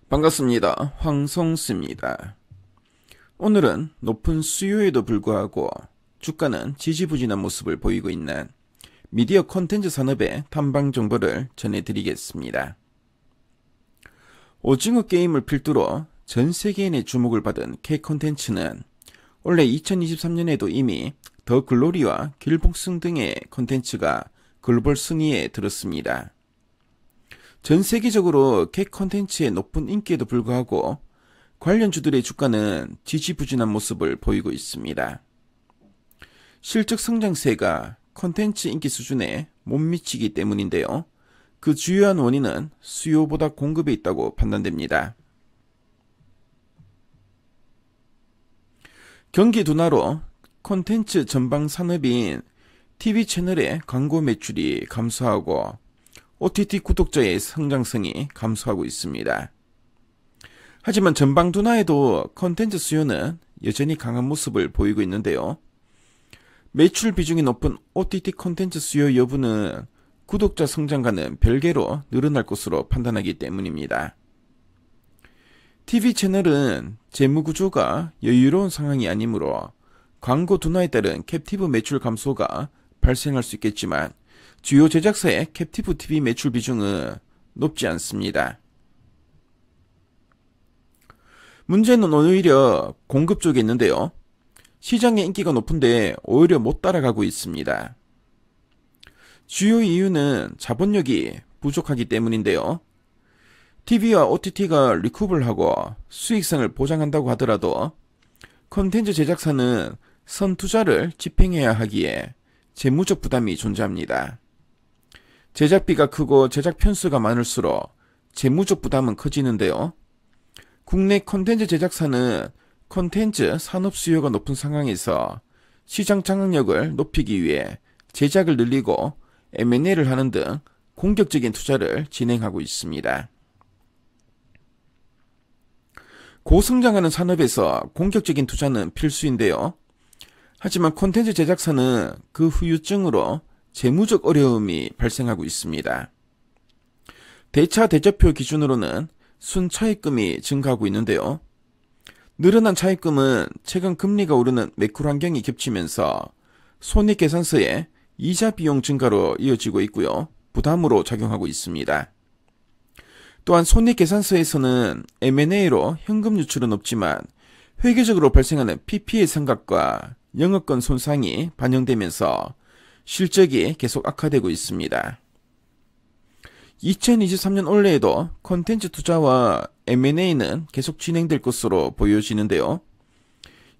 반갑습니다. 황성수입니다. 오늘은 높은 수요에도 불구하고 주가는 지지부진한 모습을 보이고 있는 미디어 콘텐츠 산업의 탐방 정보를 전해드리겠습니다. 오징어 게임을 필두로 전 세계인의 주목을 받은 K 콘텐츠는 올해 2023년에도 이미 더 글로리와 길복승 등의 콘텐츠가 글로벌 순위에 들었습니다. 전 세계적으로 K 콘텐츠의 높은 인기에도 불구하고 관련주들의 주가는 지지부진한 모습을 보이고 있습니다. 실적 성장세가 콘텐츠 인기 수준에 못 미치기 때문인데요. 그 주요한 원인은 수요보다 공급에 있다고 판단됩니다. 경기 둔화로 콘텐츠 전방 산업인 TV 채널의 광고 매출이 감소하고 OTT 구독자의 성장성이 감소하고 있습니다. 하지만 전방 둔화에도 콘텐츠 수요는 여전히 강한 모습을 보이고 있는데요. 매출 비중이 높은 OTT 콘텐츠 수요 여부는 구독자 성장과는 별개로 늘어날 것으로 판단하기 때문입니다. TV 채널은 재무 구조가 여유로운 상황이 아니므로 광고 둔화에 따른 캡티브 매출 감소가 발생할 수 있겠지만 주요 제작사의 캡티브 TV 매출 비중은 높지 않습니다. 문제는 오히려 공급 쪽에 있는데요. 시장의 인기가 높은데 오히려 못 따라가고 있습니다. 주요 이유는 자본력이 부족하기 때문인데요. TV와 OTT가 리쿠버를 하고 수익성을 보장한다고 하더라도 콘텐츠 제작사는 선투자를 집행해야 하기에 재무적 부담이 존재합니다. 제작비가 크고 제작 편수가 많을수록 재무적 부담은 커지는데요. 국내 콘텐츠 제작사는 콘텐츠 산업 수요가 높은 상황에서 시장 장악력을 높이기 위해 제작을 늘리고 M&A를 하는 등 공격적인 투자를 진행하고 있습니다. 고성장하는 산업에서 공격적인 투자는 필수인데요. 하지만 콘텐츠 제작사는 그 후유증으로 재무적 어려움이 발생하고 있습니다. 대차 대조표 기준으로는 순차입금이 증가하고 있는데요. 늘어난 차입금은 최근 금리가 오르는 매출 환경이 겹치면서 손익계산서의 이자 비용 증가로 이어지고 있고요. 부담으로 작용하고 있습니다. 또한 손익계산서에서는 M&A로 현금 유출은 없지만 회계적으로 발생하는 PP의 성각과 영업권 손상이 반영되면서 실적이 계속 악화되고 있습니다. 2023년 올해에도 콘텐츠 투자와 M&A는 계속 진행될 것으로 보여지는데요.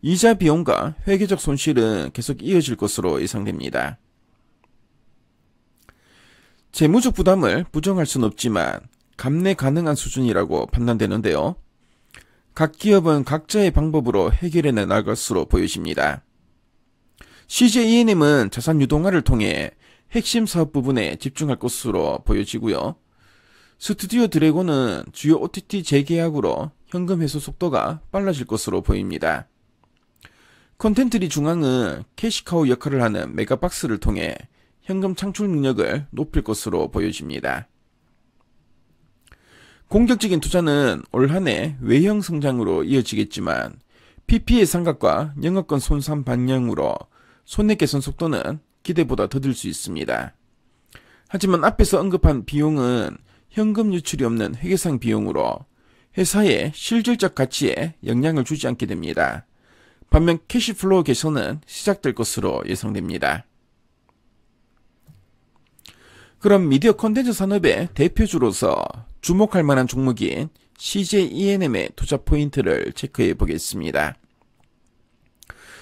이자 비용과 회계적 손실은 계속 이어질 것으로 예상됩니다. 재무적 부담을 부정할 수는 없지만 감내 가능한 수준이라고 판단되는데요. 각 기업은 각자의 방법으로 해결해 나갈 것으로 보여집니다. CJ E&M은 자산 유동화를 통해 핵심 사업 부분에 집중할 것으로 보여지고요. 스튜디오 드래곤은 주요 OTT 재계약으로 현금 회수 속도가 빨라질 것으로 보입니다. 컨텐트리 중앙은 캐시카우 역할을 하는 메가박스를 통해 현금 창출 능력을 높일 것으로 보여집니다. 공격적인 투자는 올 한 해 외형 성장으로 이어지겠지만 PP의 상각과 영업권 손상 반영으로 손익 개선 속도는 기대보다 더딜 수 있습니다. 하지만 앞에서 언급한 비용은 현금 유출이 없는 회계상 비용으로 회사의 실질적 가치에 영향을 주지 않게 됩니다. 반면 캐시플로우 개선은 시작될 것으로 예상됩니다. 그럼 미디어 콘텐츠 산업의 대표주로서 주목할 만한 종목인 CJ E&M의 투자 포인트를 체크해 보겠습니다.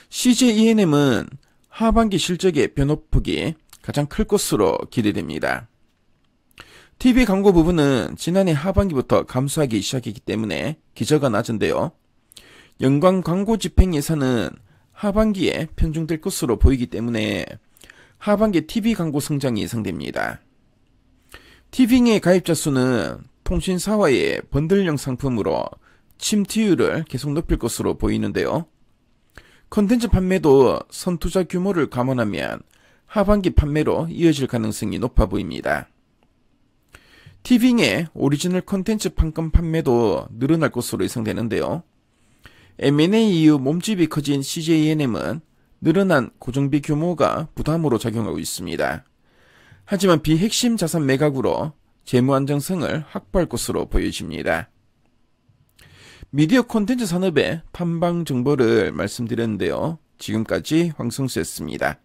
CJ E&M은 하반기 실적의 변호폭이 가장 클 것으로 기대됩니다. TV 광고 부분은 지난해 하반기부터 감소하기 시작했기 때문에 기저가 낮은데요. 연간 광고 집행 예산은 하반기에 편중될 것으로 보이기 때문에 하반기 TV 광고 성장이 예상됩니다. TVing의 가입자 수는 통신사와의 번들형 상품으로 침투율을 계속 높일 것으로 보이는데요. 콘텐츠 판매도 선투자 규모를 감안하면 하반기 판매로 이어질 가능성이 높아 보입니다. 티빙의 오리지널 콘텐츠 판권 판매도 늘어날 것으로 예상되는데요. M&A 이후 몸집이 커진 CJ ENM은 늘어난 고정비 규모가 부담으로 작용하고 있습니다. 하지만 비핵심 자산 매각으로 재무 안정성을 확보할 것으로 보여집니다. 미디어 콘텐츠 산업의 탐방 정보를 말씀드렸는데요. 지금까지 황성수였습니다.